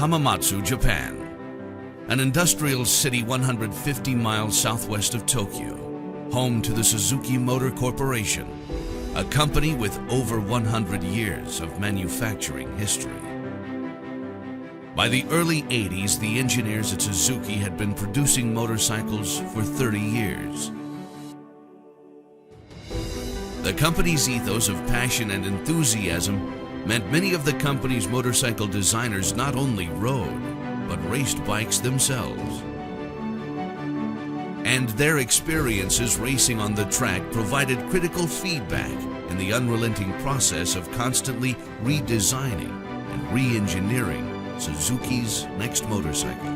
Hamamatsu, Japan, an industrial city 150 miles southwest of Tokyo, home to the Suzuki Motor Corporation, a company with over 100 years of manufacturing history. By the early 80s, the engineers at Suzuki had been producing motorcycles for 30 years. The company's ethos of passion and enthusiasm meant many of the company's motorcycle designers not only rode, but raced bikes themselves. And their experiences racing on the track provided critical feedback in the unrelenting process of constantly redesigning and re-engineering Suzuki's next motorcycle.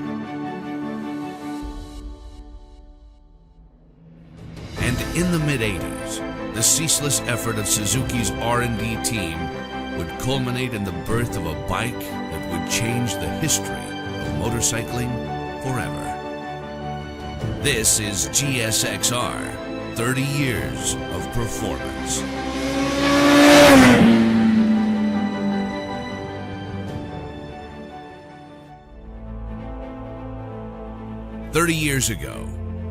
And in the mid-80s, the ceaseless effort of Suzuki's R&D team would culminate in the birth of a bike that would change the history of motorcycling forever. This is Gsxr, 30 years of performance. "30 years ago,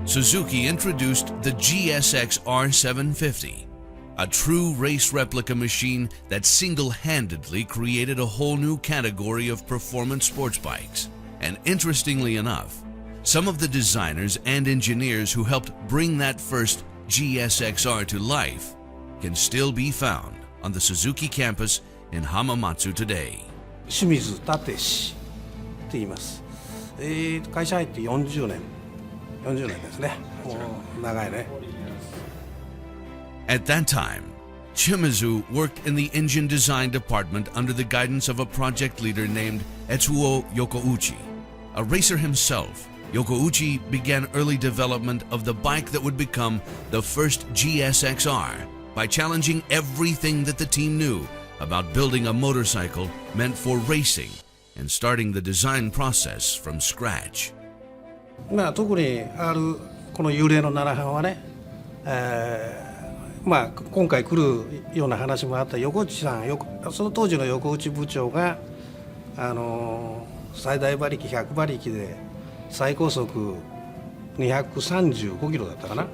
Suzuki introduced the Gsxr 750, a true race replica machine that single-handedly created a whole new category of performance sports bikes. And interestingly enough, some of the designers and engineers who helped bring that first Gsxr to life can still be found on the Suzuki campus in Hamamatsu today." 清水立氏って言います。会社入って40年ですね。もう長いね。At that time, Shimizu worked in the engine design department under the guidance of a project leader named Etsuo Yokouchi. A racer himself, Yokouchi began early development of the bike that would become the first Gsxr by challenging everything that the team knew about building a motorcycle meant for racing and starting the design process from scratch. 特にこの幽霊の7班はね、今回来るような話もあった横内さん、その当時の横内部長が最大馬力100馬力で最高速235キロだったかな。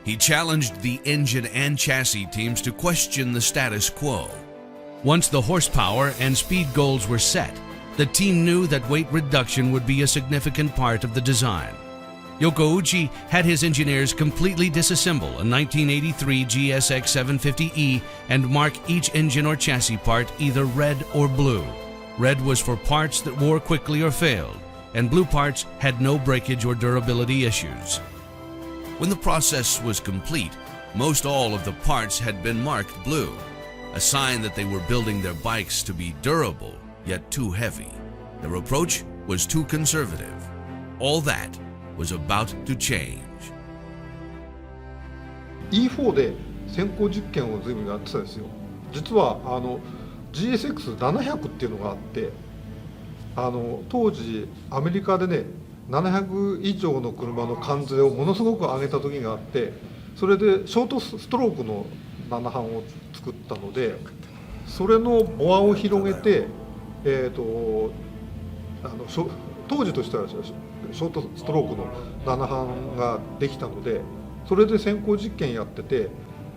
He challenged the engine and chassis teams to question the status quo. Once the horsepower and speed goals were set, the team knew that weight reduction would be a significant part of the design. Yokouchi had his engineers completely disassemble a 1983 GSX 750E and mark each engine or chassis part either red or blue. Red was for parts that wore quickly or failed, and blue parts had no breakage or durability issues. When the process was complete, most all of the parts had been marked blue, a sign that they were building their bikes to be durable, yet too heavy. Their approach was too conservative. All that was about to change. E4 で先行実験を随分やってたんですよ。実はGSX700 っていうのがあって、当時アメリカでね700以上の車の関税をものすごく上げた時があって、それでショートストロークの7班を作ったので、それのボアを広げて、当時としてはショートストロークの7班ができたので、それで先行実験やってて、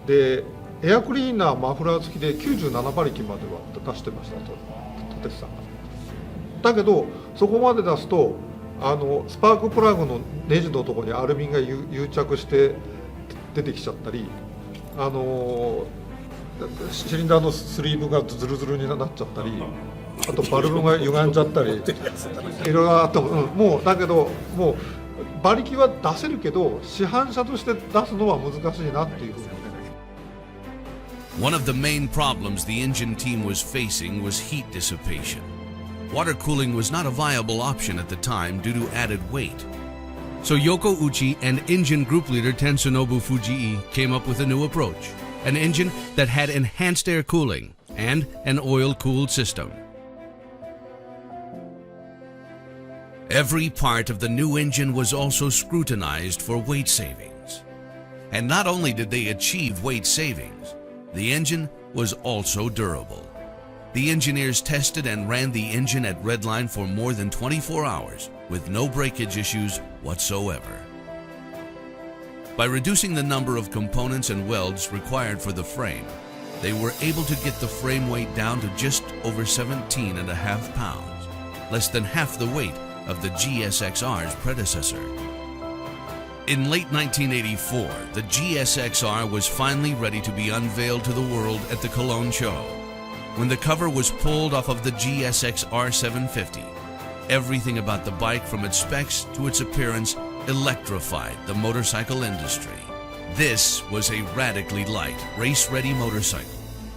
でエアクリーナーマフラー付きで97馬力までは出してましたと立さんが。だけどそこまで出すとスパークプラグのネジのところにアルミが癒着して出てきちゃったり、シリンダーのスリーブがズルズルになっちゃったり、あとバルブが歪んじゃったりいろいろあった、もうだけどもう馬力は出せるけど市販車として出すのは難しいなっていうふうにね。One of the main problems the engine team was facing was heat dissipation. Water cooling was not a viable option at the time due to added weight. So Yokouchi and engine group leader Tetsunobu Fujii came up with a new approach, an engine that had enhanced air cooling and an oil-cooled system. Every part of the new engine was also scrutinized for weight savings. And not only did they achieve weight savings, the engine was also durable. the engineers tested and ran the engine at redline for more than 24 hours with no breakage issues whatsoever. By reducing the number of components and welds required for the frame, they were able to get the frame weight down to just over 17.5 pounds, less than half the weight of the Gsxr's predecessor. In late 1984, the Gsxr was finally ready to be unveiled to the world at the Cologne show. When the cover was pulled off of the Gsxr 750, everything about the bike from its specs to its appearance electrified the motorcycle industry. This was a radically light, race-ready motorcycle,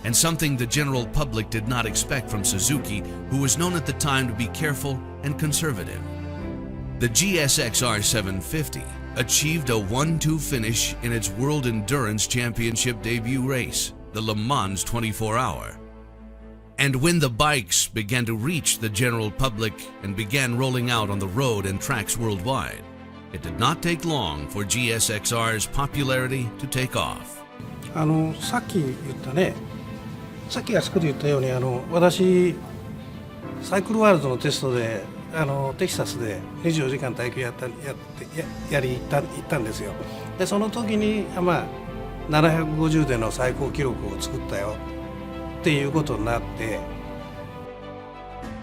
and something the general public did not expect from Suzuki, who was known at the time to be careful and conservative. The Gsxr 750 achieved a 1-2 finish in its World Endurance Championship debut race, the Le Mans 24-hour. And when the bikes began to reach the general public and began rolling out on the road and tracks worldwide, it did not take long for Gsxr's popularity to take off. さっき言ったね、さっきあそこで言ったように私サイクルワールドのテストでテキサスで24時間耐久行ったんですよ。でその時に750での最高記録を作ったよっていうことになって。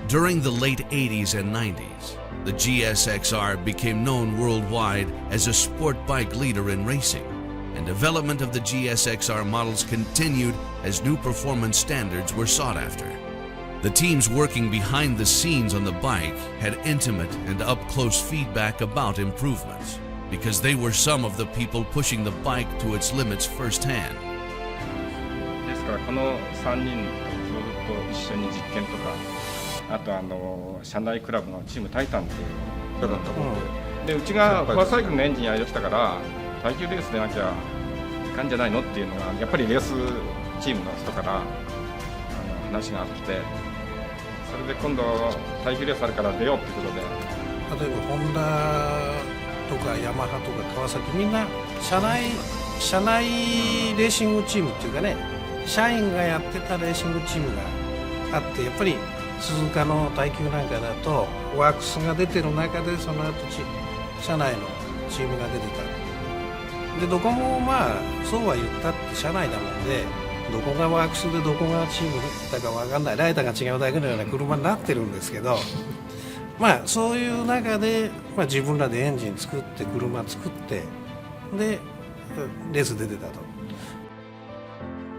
During the late 80s and 90s, the Gsxr became known worldwide as a sport bike leader in racing, and development of the Gsxr models continued as new performance standards were sought after. The teams working behind the scenes on the bike had intimate and up-close feedback about improvements, because they were some of the people pushing the bike to its limits firsthand. ですからこの3人とずっと一緒に実験とか、あと社内クラブのチームタイタンっていうのだったもんで、うちがコアサイクルのエンジンやりだしたから耐久レースでなきゃいかんじゃないのっていうのがやっぱりレースチームの人から話があって、それで今度耐久レースあるから出ようってことで、例えばホンダとかヤマハとか川崎みんな社内レーシングチームっていうかね、社員がやってたレーシングチームがあって、やっぱり鈴鹿の耐久なんかだとワークスが出てる中でその後社内のチームが出てた。でどこもそうは言ったって社内だもんで、どこがワークスでどこがチームだか分かんない、ライダーが違うだけのような車になってるんですけど、そういう中で、自分らでエンジン作って車作ってでレース出てたと。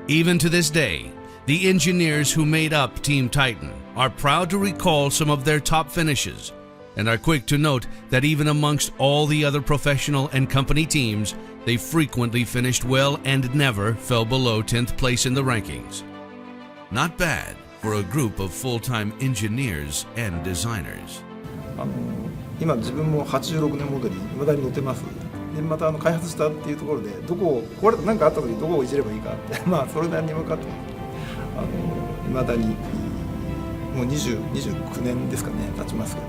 Even to this day, the engineers who made up Team Titan are proud to recall some of their top finishes, and are quick to note that even amongst all the other professional and company teams, they frequently finished well and never fell below 10th place in the rankings. Not bad for a group of full-time engineers and designers. 今自分も86年モデルに未だに乗ってます。でまた開発したっていうところで、どこを壊れた何かあった時にどこをいじればいいかってそれなりに分かって未だにもう29年ですかね経ちますけど。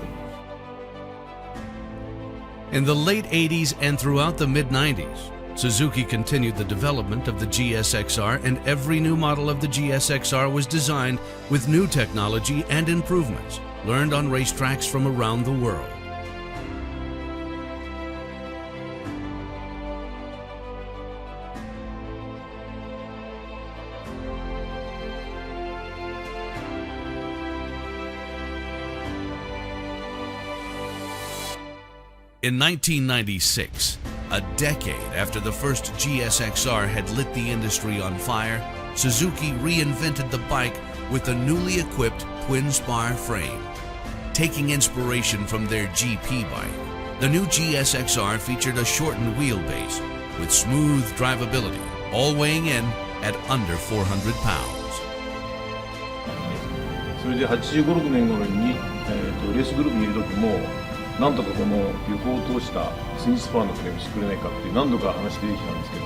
In the late 80s and throughout the mid-90s, Suzuki continued the development of the Gsxr, and every new model of the Gsxr was designed with new technology and improvements learned on racetracks from around the world. In 1996, a decade after the first Gsxr had lit the industry on fire, Suzuki reinvented the bike with a newly equipped twin-spar frame. Taking inspiration from their GP bike, the new Gsxr featured a shortened wheelbase with smooth drivability, all weighing in at under 400 pounds. それで85、6年頃に、レースグループにいる時もなんとかこの横を通したツインスパーのフレームしてくれないかって何度か話出てきたんですけど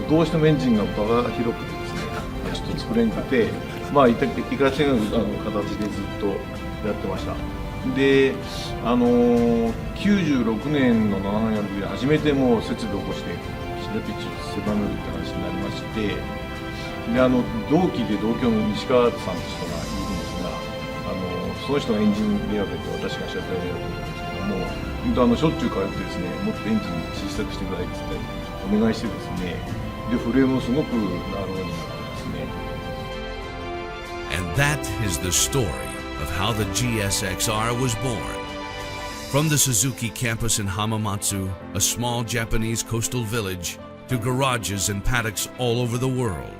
も、どうしてもエンジンがバカ広くてですね、ちょっと作れなくて、いかせない形でずっとやってました。で、96年の7年の時で初めてもう設備を起こしてシナピッチを狭めるって話になりまして、で同期で同郷の西川さんという人がいその人のエンジン選べて私が車体選べるんですけども、本当しょっちゅう通ってですね、もっとエンジン小さくしてくださいって言ってお願いしてですね、でフレームもすごくなるようになってですね。And that is the story of how the Gsxr was born. From the Suzuki campus in Hamamatsu, a small Japanese coastal village, to garages and paddocks all over the world.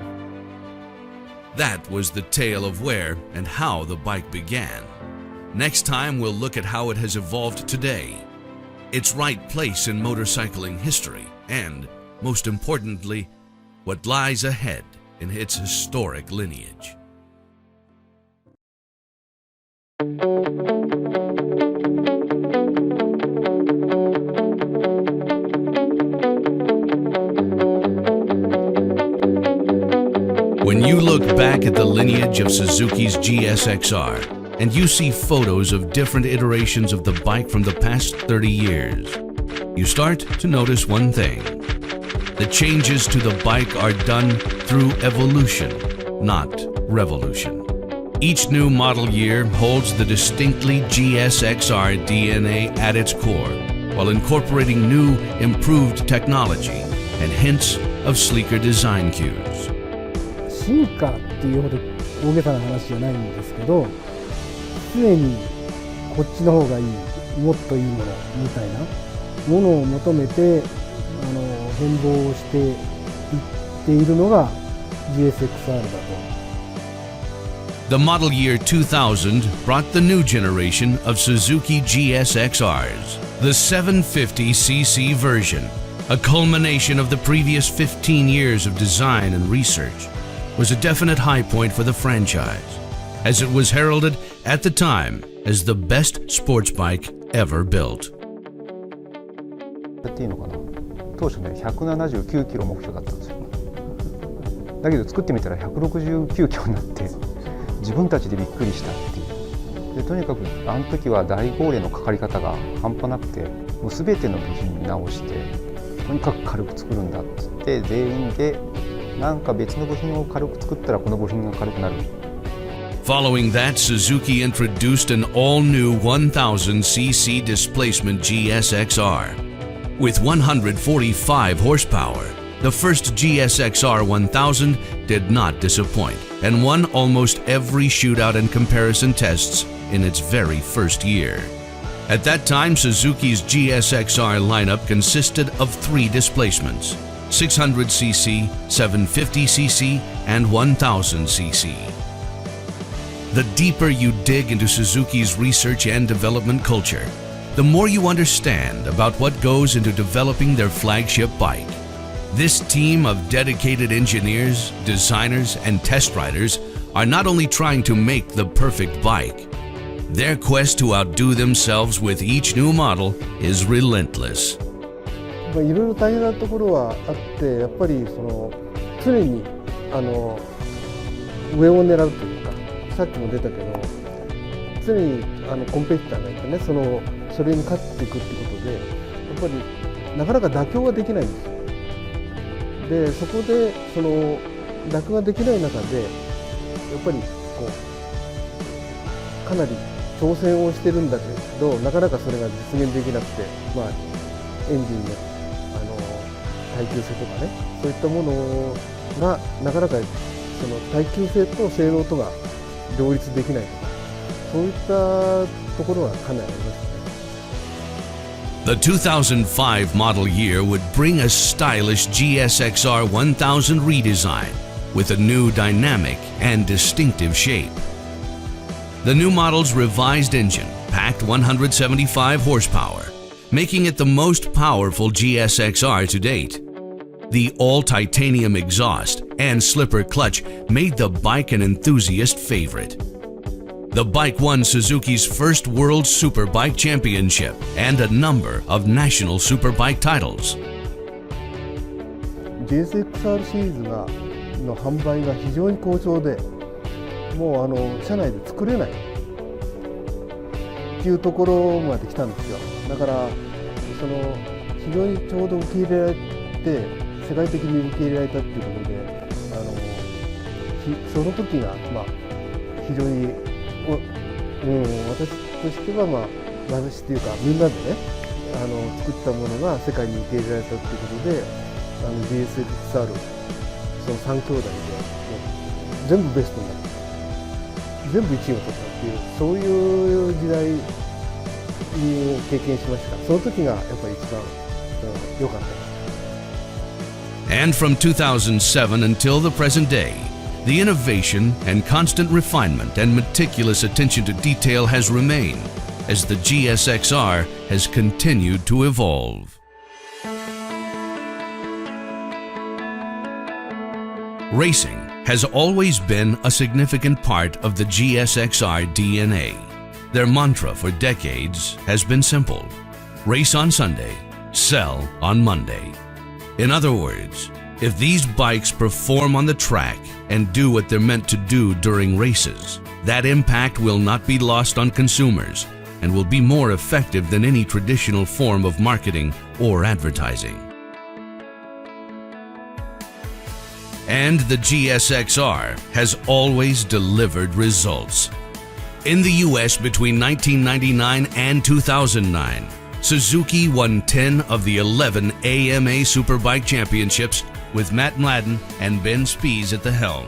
That was the tale of where and how the bike began. Next time we'll look at how it has evolved today, its right place in motorcycling history, and, most importantly, what lies ahead in its historic lineage. When you look back at the lineage of Suzuki's Gsxr, and you see photos of different iterations of the bike from the past 30 years, you start to notice one thing. The changes to the bike are done through evolution, not revolution. Each new model year holds the distinctly Gsxr DNA at its core, while incorporating new, improved technology and hints of sleeker design cues. 進化っていうほど大げさな話じゃないんですけど、常にこっちの方がいい、もっといいものみたいなものを求めて変貌していっているのが Gsxr だと。The model year 2000 brought the new generation of Suzuki Gsxrs, the 750cc version, a culmination of the previous 15 years of design and research, was a definite high point for the franchise, as it was heralded at the time as the best sports bike ever built. っていうのかな、当初ね179キロ目標だったんですよ。だけど作ってみたら169キロになって自分たちでびっくりしたっていう。でとにかくあの時は大号令のかかり方が半端なくて、もう全ての部品直してとにかく軽く作るんだっつって全員でなんか別の部品を軽く作ったらこの部品が軽くなる。Following that, Suzuki introduced an all-new 1000cc displacement Gsxr. With 145 horsepower, the first Gsxr 1000 did not disappoint and won almost every shootout and comparison tests in its very first year. At that time, Suzuki's Gsxr lineup consisted of 3 displacements: 600cc, 750cc, and 1000cc. The deeper you dig into Suzuki's research and development culture, the more you understand about what goes into developing their flagship bike. This team of dedicated engineers, designers, and test riders are not only trying to make the perfect bike, their quest to outdo themselves with each new model is relentless. いろいろ大変なところはあって、やっぱり常に上を狙うというか、さっきも出たけど、常にコンペティターがいてね、それに勝っていくってことで、やっぱりなかなか妥協ができないんですよ。でそこで妥協ができない中で、やっぱりかなり挑戦をしてるんだけど、なかなかそれが実現できなくて、エンジンの耐久性とかね、そういったものがなかなか耐久性と性能とが両立できないとか、そういったところはかなりありますね。The 2005 model year would bring a stylish Gsxr 1000 redesign with a new dynamic and distinctive shape. The new model's revised engine packed 175 horsepower, making it the most powerful Gsxr to date. The all-titanium exhaust and slipper clutch made the bike an enthusiast favorite. The bike won Suzuki's first World Superbike Championship and a number of national superbike titles. Gsxr シリーズの販売が非常に好調で、もう車内で作れないっていうところまで来たんですよ。だから非常にちょうど受け入れられて、世界的に受け入れられたっていうことで、その時が非常に私としては、私というかみんなでね作ったものが世界に受け入れられたということでGsxr その3兄弟で全部ベストになった全部1位を取ったっていうそういう時代を経験しました。その時がやっぱり一番良かった。And from 2007 until the present day, the innovation and constant refinement and meticulous attention to detail has remained as the Gsxr has continued to evolve. Racing has always been a significant part of the Gsxr DNA. Their mantra for decades has been simple: race on Sunday, sell on Monday. In other words, if these bikes perform on the track and do what they're meant to do during races, that impact will not be lost on consumers and will be more effective than any traditional form of marketing or advertising. And the Gsxr has always delivered results. In the US between 1999 and 2009, Suzuki won 10 of the 11 AMA Superbike Championships with Matt Mladen and Ben Spies at the helm.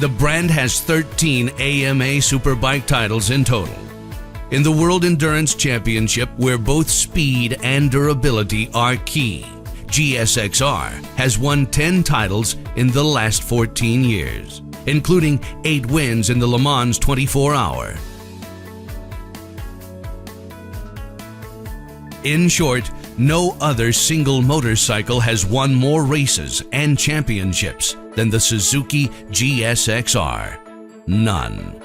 The brand has 13 AMA Superbike titles in total. In the World Endurance Championship, where both speed and durability are key, Gsxr has won 10 titles in the last 14 years, including 8 wins in the Le Mans 24-hour. In short, no other single motorcycle has won more races and championships than the Suzuki Gsxr. None.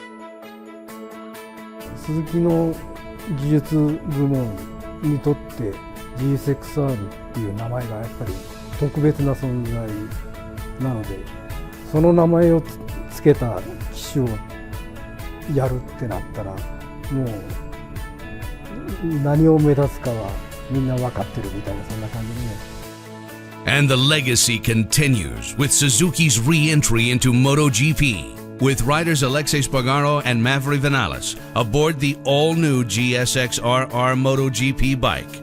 鈴木の技術部門にとって Gsxr っていう名前がやっぱり特別な存在なので、その名前をつけた機種をやるってなったらもう何を目指すかはみんな分かってるみたいなそんな感じでね。And the legacy continues with Suzuki's re-entry into MotoGP, with riders Alexei Spargaro and Maverick Vinales aboard the all-new Gsxr MotoGP bike.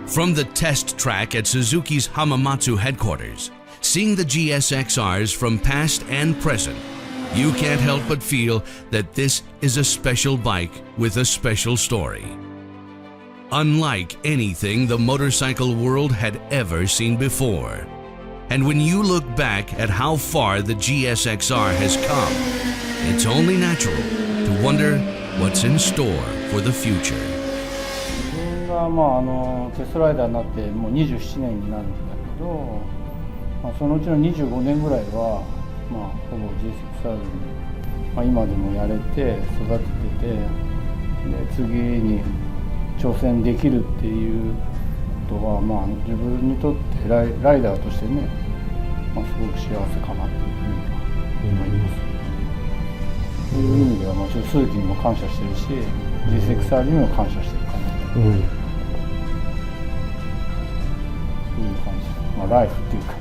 From the test track at Suzuki's Hamamatsu headquarters, seeing the Gsxrs from past and present, you can't help but feel that this is a special bike with a special story. Unlike anything the motorcycle world had ever seen before. And when you look back at how far the Gsxr has come, it's only natural to wonder what's in store for the future. テストライダーになってもう27年になるんだけど、そのうちの25年ぐらいは、ほぼ Gsxr に、今でもやれて育ててて、で次に挑戦できるっていうことは、自分にとってライダーとしてね、すごく幸せかなというふうに思います。そういう意味ではもちろん鈴木にも感謝してるし、Gsxr にも感謝してるかなと。ライフっていうか